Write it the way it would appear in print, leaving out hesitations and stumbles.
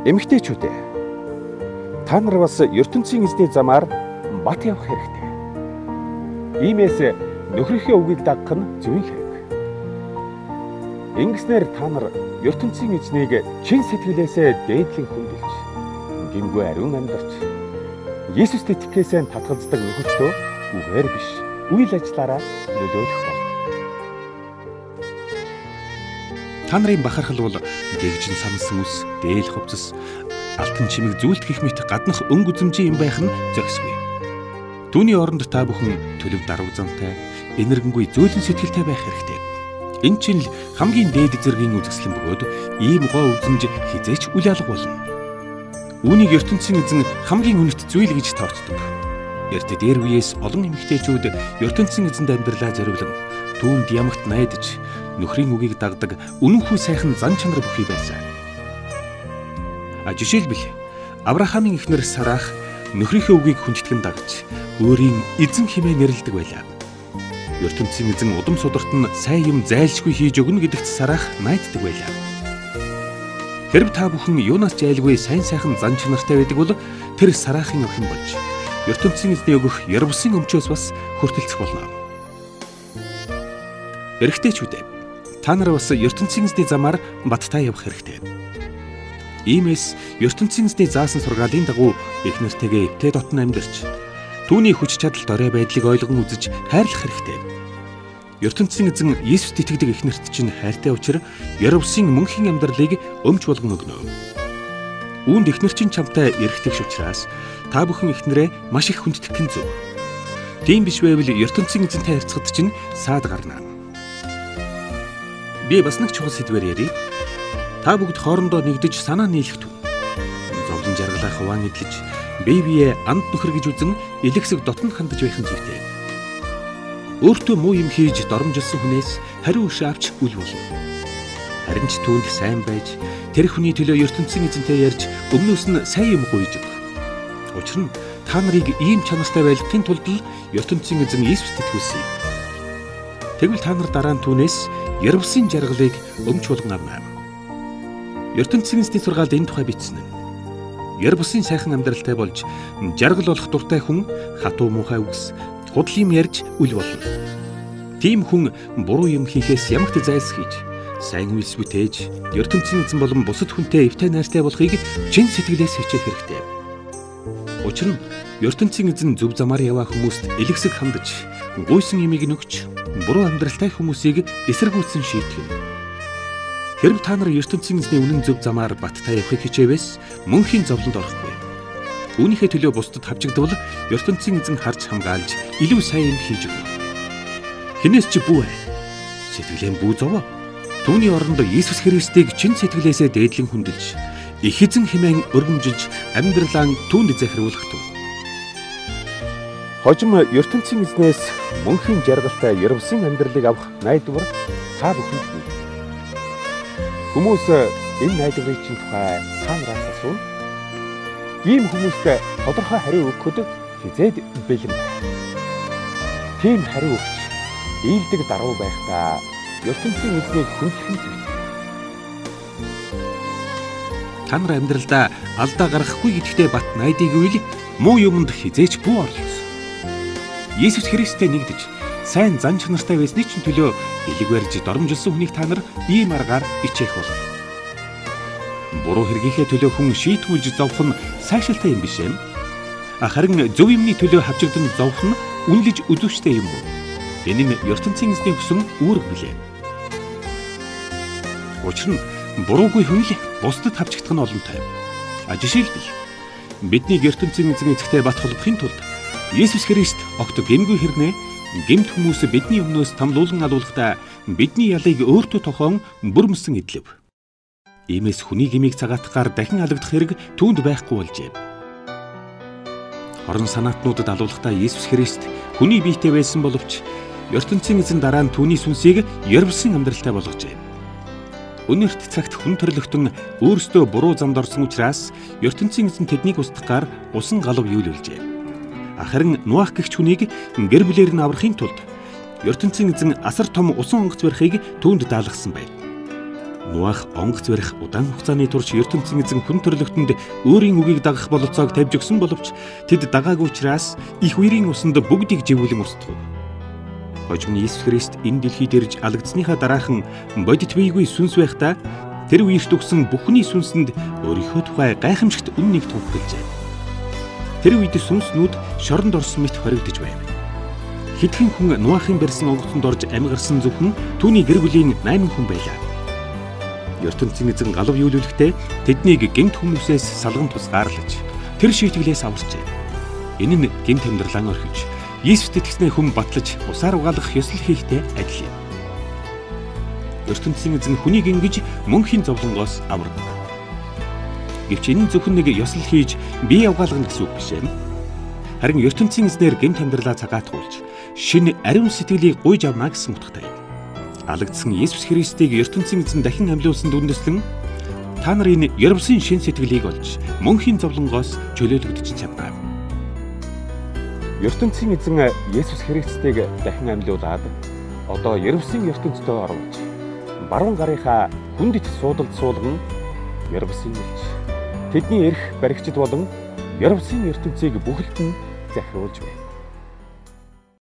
Эмэгтэйчүүд, та нар бас ертөнцийн эзний замаар бат явах хэрэгтэй. Иймээс нөхрийнхөө үгийг дагах нь зөвхөн хэрэг. Ингэснээр та нар ертөнцийн эзнийг чин сэтгэлээсээ дээдлэн хүндэлж, гингүй ариун амьдарч, Есүст итгэхээсээ татгалздаг нөхөдөө үгээр биш, үйл ажиллаараа нөлөөлөх болно. Та нарын бахархал бол дэгжин самсан үс, дээл хувцас, алтан чимэг зүйлт гэх мэт гаднах өнгө үзэмжийн юм байх нь зохисгүй. Түүний оронд та бүхэн төлөв даруй зантай, энэргэнгүй зөөлөн сэтгэлтэй байх хэрэгтэй. Энэ чинь л хамгийн дээд зэргийн үзэсгэлэн бөгөөд ийм гоо үзэмж хизээч үл алга болно. Үүнийг ертөнцийн эзэн хамгийн үнэт зүйл гэж тооцдог. Эрт дээр үеэс олон эмэгтэйчүүд ертөнцийн эзэнд амьдралаа зориулан түүнд ямагт найдаж, нөхрийн үгийг дагдаг үнэнхүү сайхан зан чанар бүхий байсан. Жишээлбэл Авраамийн эхнэр Сарах нөхрийнхөө үгийг хүндэтгэн дагаж өөрийн эзэн хэмээн нэрлэдэг байлаа. ертөнцийн эзэн удам сударт нь сайн юм зайлшгүй хийж өгнө гэдэгт Сарах найддаг байлаа. Хэрв та бүхэн юунаас ч айлгүй сайн сайхан зан чанартай байдаг бол тэр Сарахын охин болж ертөнцийн эзний өгөх ярвсын өмчөөс бас хүртэлцэх болно. Эрэгтэйчүүд, та нар бас ертөнцийн эзний замаар баттай явах хэрэгтэй. Иймээс ертөнцийн эзний заасан сургаалын дагуу их нэртэйгээ эвтэй дотн амьдарч, түүний хүч чадалд орой байдлыг ойлгон үзэж хайрлах хэрэгтэй. ертөнцийн эзэн Есүст итгэдэг их нэрт чинь хайртай учраа Яровсын мөнхийн амьдралыг өмч болгон өгнө. Үүнд их нар чинь чамтай эргэтгэж учраас та бүхэн ихнэрээ маш их хүндтгэх нь зөв. Тийм биш байвал ертөнцийн эзэнтэй харьцахад чинь саад гарна. Би бас нэг чухал сэдвээр ярив. Та бүгд хоорондоо нэгдэж санаа нийлэх түн. Зовлон жаргалаа хуваан эдлэж, бие биеэ анд нөхөр гэж үзэн элэгсэг дотн хандаж байх нь зүйтэй. Өөртөө муу юм хийж доромжилсан хүнээс хариу өш авч үл болно. Харин ч түүнд сайн байж, тэр хүний төлөө ертөнцийн эзэнтэй ярьж, өмнөөс нь сайн юм гуйж өг. Учир нь та нарыг ийм чанартай байлгахын тулд л ертөнцийн эзэн Есүст итгүүлсэн юм. Тэгвэл та нар дараа нь түүнээс ярвсын жаргалыг өмч болгон авна. ертөнцийн эзний сургаалд энэ тухай бичсэн нь. Ярвсын сайхан амьдралтай болж жаргал болох дуртай хүн хатуу муухай үгс, худал юм ярьж үл болно. Тийм хүн буруу юм хийхээс ямагт зайлсхийж, сайн үйлс бүтээж, ертөнцийн эзэн болон бусад хүнтэй эвтэй найртай болохыг чин сэтгэлээс хичээх хэрэгтэй. Учир нь ертөнцийн эзэн зөв замаар яваа хүмүүст элэгсэг хандаж, гуйсан юмыг нөгч, буруу амьдралтай хүмүүсийг эсэргүүцэн шийтгэв. Хэрв та нар ертөнцийн эзний үнэн зөв замаар баттай явахыг хичээвээс мөнхийн зовлонд орохгүй. Үүнийхээ төлөө бусдад хавчигдвал ертөнцийн эзэн харж хамгаалж илүү сайн юм хийж өгнө. Хинээс ч бүү ээ. Сэтгэлээ бүү зовоо. Түүний оронд Иесус Христийг чин сэтгэлээсээ дээдлэн хүндэлж, их эзэн хэмээн өргөмжилж амьдралаа түүнд захируулах түн. Хожим ертөнцийн эзнээс мөнхийн жаргалтай ярвсын амьдралыг авах найдвар та бүхэнд бий. Хүмүүс энэ найдварыг чинь тухай та нараас асуув. Ийм хүмүүст тодорхой хариу өгөхөд хизээд бэлэн байна. Тийм хариу өгч ийдэг даруй байхдаа ертөнцийн эзнийг хүндлэх нь зүйтэй. Та нар амьдралдаа алдаа гаргахгүй гэдэгтээ бат найдыг үйл муу юмд хизээч бүү орлоо. Есүс Христтэй нэгдэж сайн зан чанартай байсны чинь төлөө элэг барьж доромжилсан хүнийг та нар ийм аргаар ичээх болно. Буруу хэргийнхээ төлөө хүн шийтгүүлж зовх нь сайшаалтай юм биш ээ. Харин зөв юмны төлөө хавчигдан зовх нь үнэлж үзүүштэй юм уу? Энэ нь ертөнцийн эзний өгсөн үүрэг билээ. Учир нь буруугүй хүн л бусдад хавчигдах нь олонтой. Жишээлбэл бидний ертөнцийн эзэн эцэгтэй бат холбохын тулд Есүс Христ огт гэмгүй хэрнээ гэмт хүмүүс бидний өмнөөс тамлуулан алуулахдаа бидний ялыг өөртөө тохон бүрмсэн идлэв. Иймээс хүний гмийг цагаатгаар дахин алагдах хэрэг түүнд байхгүй болжээ. Хорон санаатнуудад алуулахдаа Есүс Христ хүний биетэй байсан боловч ертөнцийн эзэн дараа нь түүний сүнсийг ярвсан амьдралтай болгожээ. Өнөрт цагт хүн төрлөختөн өөрсдөө буруу замд орсон учраас ертөнцийн эзэн тэднийг устгахаар усан галав юулүүлжээ. Харин Нуах гэгч хүнийг гэр бүлээр нь аврахын тулд ертөнцийн эзэн асар том усан онгоц барихыг түүнд даалгасан байв. Нуах онгоц барих удаан хугацааны турш ертөнцийн эзэн хүн төрлөختөнд өөрийн үгийг дагах бололцоог тавьж өгсөн боловч тэд дагаагүй учраас их үерийн усанд бүгдийг живүүлэн устгав. Хожим нь Иесус Христ энэ дэлхийд ирж алагдсныхаа дараахан бодит биегүй сүнс байхдаа тэр үерт өгсөн бүхний сүнсэнд өөрийнхөө тухай гайхамшигт үннийг тунхаглажээ. Тэр үед сүнснүүд шоронд орсон мэт хоригдож байв. Хэдхэн хүн Нуахын барьсан онгоцонд орж амьгарсан зөвхөн түүний гэр бүлийн 8 хүн байлаа. ертөнцийн эзэн галав юулүүлэхдээ тэднийг гэмт хүмүүсээс салган тусгаарлаж тэр шийтгэлээс аварчээ. Энэ нь гэмт амьдралаа орхиж Иесуст итгэснээ хүн батлаж усаар угаалгах ёслол хийхтэй адил юм. ертөнцийн эзэн хүнийг ингэж мөнхийн зовлонгоос авардаг. Гэвч энэ зөвхөн нэг ёслол хийж бие угаалгана гэсэн үг биш юм. Харин ертөнцийн эзнэр гэмт амьдралаа цагаатгуулж шинэ ариун сэтгэлийг гуйж авна гэсэн утгатай юм. Алагдсан Иесус Христийг ертөнцийн эзэн дахин амьлуулсан дүндэслэн та нарын Ерөвсөн шин сэтгэлийг олж мөнхийн зовлонгоос чөлөөлөгдөж чадна. ертөнцийн эзэн Иесус Христийг дахин амьлуулад одоо Ерөвсөн ертөнцид оруулж баруун гарынхаа хүндэт суудалд суулган Ерөвсөн элч тэдний эрх баригчид болон Ерөвсөн ертөнцийг бүхэлд нь захируулж байна.